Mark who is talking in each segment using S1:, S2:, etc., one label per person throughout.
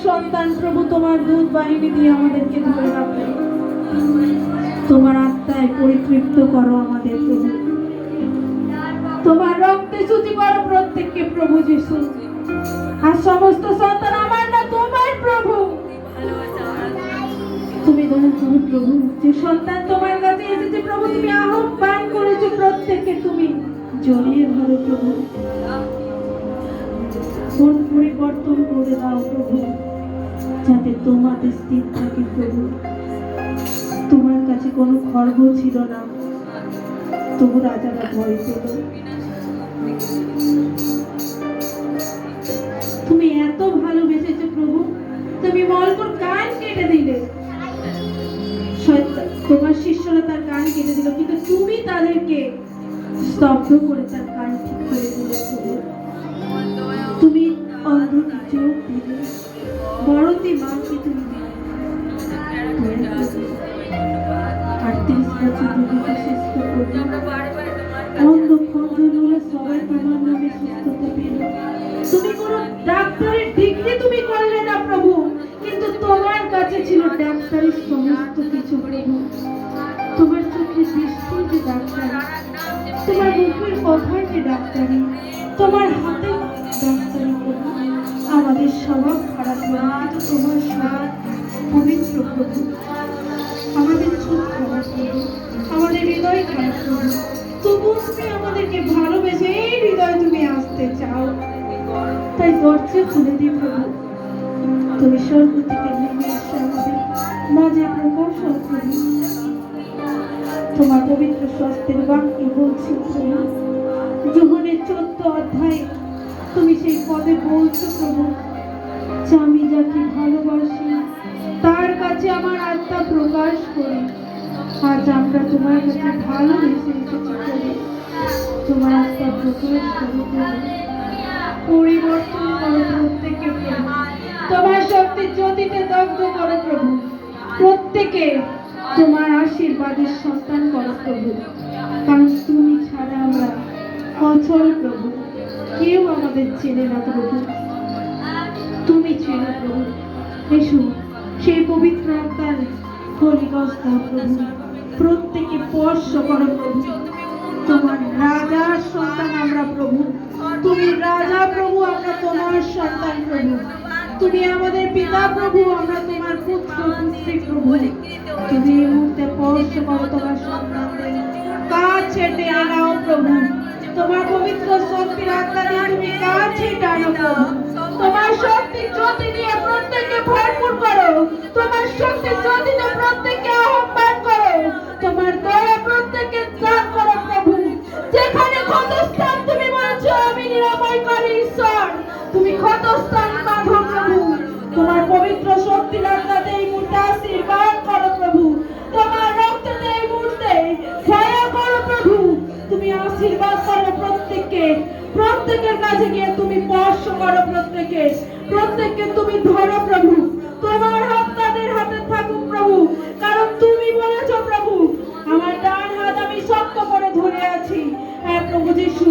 S1: সন্তান প্রভু তোমার দূত বাহিনী দিয়ে আমাদেরকে ধরে রাখো। তোমার আত্মায় পরিতৃপ্ত করো আমাদের প্রভু। তোমার রক্তে শুচি করো প্রত্যেককে প্রভু যিশু। আর সমস্ত সন্তান আমার না, তোমার প্রভু। তুমি দয়া করো প্রভু, যে সন্তান তোমার কাছে এসেছে প্রভু, তুমি আহ্বান করেছো প্রত্যেককে, তুমি জড়িয়ে ধরো প্রভু। মন পরিবর্তন করে দাও প্রভু, যাতে তোমাদের স্থির থাকে প্রভু। তোমার কাছে কোনো খর্ব ছিল না, তবু রাজারা ভয় পেল। তুমি এত ভালোবেসেছো প্রভু, তুমি মলকর কান কেটে দিলে। তোমার শিষ্যরা তার কান কেটে দিল, কিন্তু তুমি তাদেরকে স্তব্ধ করে তার কান ঠিক করে দিলে প্রভু। তুমি অন্ধকে চোখ দিলে, বড়তি মাকে তুমি দিলে। 38 বছর রোগীকে সুস্থ করলে, অন্ধ খঞ্জনরা সবাই তোমার নামে সুস্থতা পেল। তুমি কোনো ডাক্তারের ডিগ্রি তুমি করলে না প্রভু, কিন্তু তোমার কাছে ছিল ডাক্তারের সমস্ত কিছু প্রভু। তোমার চোখের দৃষ্টি যে ডাক্তার, তোমার মুখের কথার যে ডাক্তারি, তোমার হাতে ডাক্তারি প্রভু। আমাদের স্বভাব খারাপ নয়, কিন্তু তোমার স্বভাব পবিত্র প্রভু। আমাদের চোখ খারাপ প্রভু, আমাদের হৃদয় খারাপ প্রভু, তবু তুমি আমাদেরকে ভালোবেসে এই হৃদয়ে তুমি আসতে চাও। তাই দরজা খুলে দিই প্রভু, তুমি স্বর্গ থেকে নেমে এসে আমাদের মাঝে প্রকাশ হও প্রভু। তোমার পবিত্র স্বাস্থ্যের বাক্য বলছি প্রভু, যোহনের 14 অধ্যায়ে তুমি সেই পদে বলছো প্রভু, যে আমি যাকে ভালোবাসি তার কাছে আমার আত্মা প্রকাশ করি। আজ আমরা তোমার কাছে ভালোবেসে এসেছি প্রভু, তোমার আত্মা প্রকাশ করো প্রভু। পরিবর্তন করো প্রত্যেকে প্রভু, তোমার শক্তি জ্যোতিতে দগ্ধ করো প্রভু। প্রত্যেকে তোমার আশীর্বাদের সন্তান করো প্রভু, কারণ তুমি ছাড়া আমরা অচল প্রভু। কেউ আমাদের চেনে না প্রভু, তুমি চেনো প্রভু। এসো সেই পবিত্র আত্মার হোলিগস দাও প্রভু, প্রত্যেকে স্পর্শ করো প্রভু। তোমার রাজার সন্তান আমরা প্রভু, তুমি রাজা প্রভু, আমরা তোমার সন্তান প্রভু। তুমি আমাদের পিতা প্রভু, আমরা তোমার পুত্র পুত্রী প্রভু। তুমি এই মুহূর্তে স্পর্শ করো তোমার সন্তানদের, কাছে টেনে নাও প্রভু। তোমার পবিত্র শক্তির আত্মা দিয়ে তুমি কাছে টানো প্রভু। তোমার শক্তি জ্যোতি দিয়ে প্রত্যেককে ভরপুর করো, তোমার শক্তি জ্যোতিতে প্রত্যেককে আহ্বান করো, তোমার দয়া প্রত্যেককে দান করো প্রভু। যেখানে ক্ষতস্থান তুমি বলেছো আমি নিরাময়কারী ঈশ্বর, তুমি ক্ষতস্থান বাঁধো প্রভু। তোমার পবিত্র শক্তির আত্মাতে এই মুহূর্তে আশীর্বাদ করো প্রভু। তোমার রক্ততে এই মুহূর্তে দয়া করো প্রভু। তুমি আশীর্বাদ করো প্রত্যেককে, প্রত্যেকের কাছে গিয়ে তুমি স্পর্শ করো প্রত্যেককে, প্রত্যেককে তুমি ধরো প্রভু। তোমার হাত তাদের হাতে থাকুক প্রভু, কারণ তুমি বলেছো প্রভু আমার ডান হাত আমি শক্ত করে ধরে আছি। হ্যাঁ প্রভু যিশু,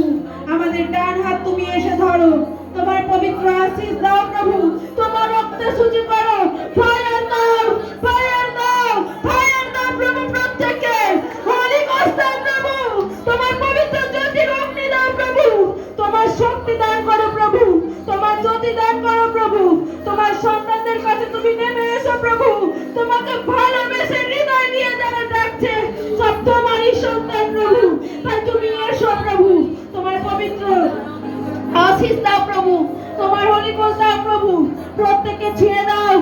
S1: আমাদের ডান হাত তুমি এসে ধরো, তোমার পবিত্র আশীষ দাও প্রভু। তোমার রক্তে শুচি করো, ফায়ার দাও, ফায়ার দাও, ফায়ার দাও প্রভু। প্রত্যেককে হোলি গোস্ট দাও প্রভু, তোমার পবিত্র জ্যোতির অগ্নি দাও প্রভু। তোমার শক্তি দান করো প্রভু, তোমার জ্যোতি দান করো প্রভু। তোমার সন্তানদের কাছে তুমি নেমে এসো প্রভু। তোমাকে ভালোবেসে হৃদয় দিয়ে যারা ডাকছে সব তোমারই সন্তান প্রভু। তাই তুমি এসো প্রভু, তোমার পবিত্র আশীষ দাও প্রভু, তোমার হোলি গোস্ট দাও প্রভু। প্রত্যেককে ছুঁয়ে দাও,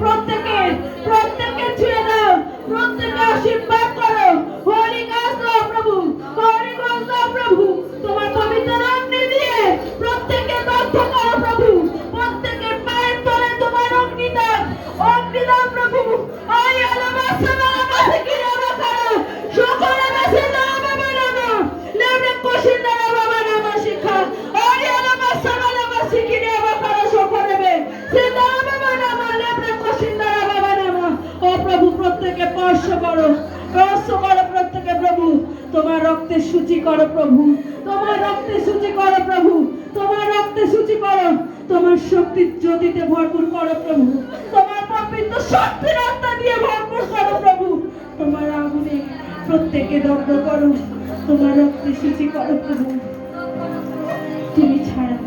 S1: প্রত্যেককে প্রত্যেককে ছুঁয়ে দাও, প্রত্যেককে আশীর্বাদ করো। হোলি গোস্ট দাও প্রভু, হোলি গোস্ট দাও প্রভু। তোমার পবিত্র অগ্নি দিয়ে প্রত্যেককে দগ্ধ করো প্রভু। প্রত্যেকের পায়ের তলে তোমার অগ্নি দাও, অগ্নি দাও প্রভু। আয় আলাবাসা আলাবাসা কি নামা করো, সকলে বেশি দাও বাবা নামা, লেবরে কোশিন দাও বাবা নামা শিখা। আয় আলাবাসা আলাবাসা কি নামা করো, সকলে বে সে দাও বাবা নামা, লেবরে কোশিন দাও বাবা নামা। ও প্রভু প্রত্যেককে স্পর্শ করো, স্পর্শ করো প্রত্যেককে প্রভু। তোমার রক্তে শুচি করো প্রভু, তোমার রক্তে শুচি করো প্রভু, তোমার রক্তে শুচি করো। তোমার শক্তির জ্যোতিতে ভরপুর করো প্রভু, তোমার পবিত্র শক্তির আত্মা দিয়ে ভরপুর করো প্রভু, তোমার আগুনে প্রত্যেকে দগ্ধ করো, তোমার রক্তে শুচি করো প্রভু। তুমি ছাড়া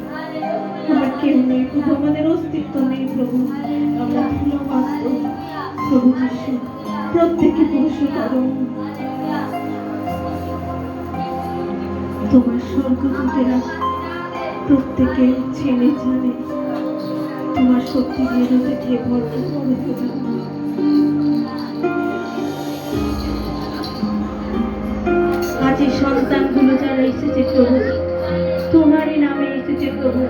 S1: আমার কেউ নেই প্রভু, আমাদের অস্তিত্ব নেই প্রভু, আমরা ধুলো মাত্র প্রভু যিশু, প্রত্যেকে পশু করো। তোমার স্বর্গদূতেরা প্রত্যেকে ছেলে জানে তোমার শক্তি বেরোতে দিয়ে ভরপুর করো প্রভু। আজ এই সন্তানগুলো যারা এসেছে প্রভু, তোমারই নামে এসেছে প্রভু,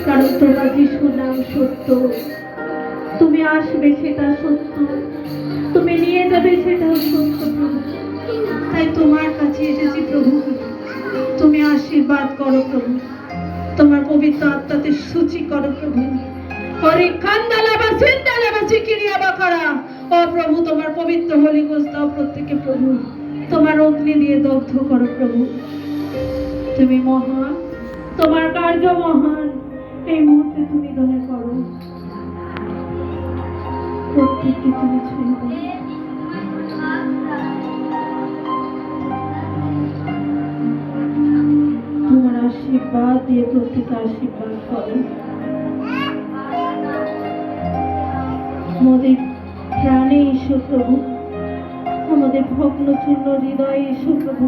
S1: কারণ তোমার যিশুর নাম সত্য, তুমি আসবে সেটা সত্য, তুমি নিয়ে যাবে সেটাও সত্য প্রভু। তাই তোমার কাছে এসেছি প্রভু, তুমি আশীর্বাদ করো প্রভু, তোমার পবিত্র আত্মাতে সূচি করো প্রভু। করে কান্দালাবা সিন্দালাবা চিকিরিয়াবা করা, ও প্রভু তোমার পবিত্র হোলি গোস্ট দাও প্রত্যেকে প্রভু, তোমার অগ্নি দিয়ে দগ্ধ করো প্রভু। তুমি মহান, তোমার কার্য মহান, এই মুহূর্তে তুমি দয়া করো, প্রত্যেককে তুমি ছুঁয়ে দাও। তোমার আশীর্বাদ দিয়ে প্রত্যেকে আশীর্বাদ করো। আমাদের প্রাণে এসো প্রভু, আমাদের ভগ্নচূর্ণ হৃদয়ে এসো প্রভু,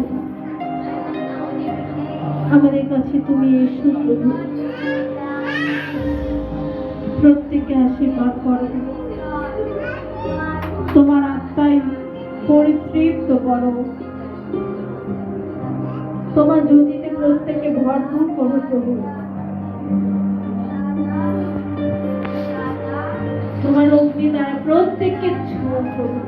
S1: আমাদের কাছে তুমি এসো প্রভু, প্রত্যেকে আশীর্বাদ করো, তোমার আত্মায় পরিতৃপ্ত করো, তোমার জ্যোতিতে প্রত্যেকে ভরপুর করো প্রভু, তোমার অগ্নি দ্বারা প্রত্যেককে ছোঁয়ো প্রভু।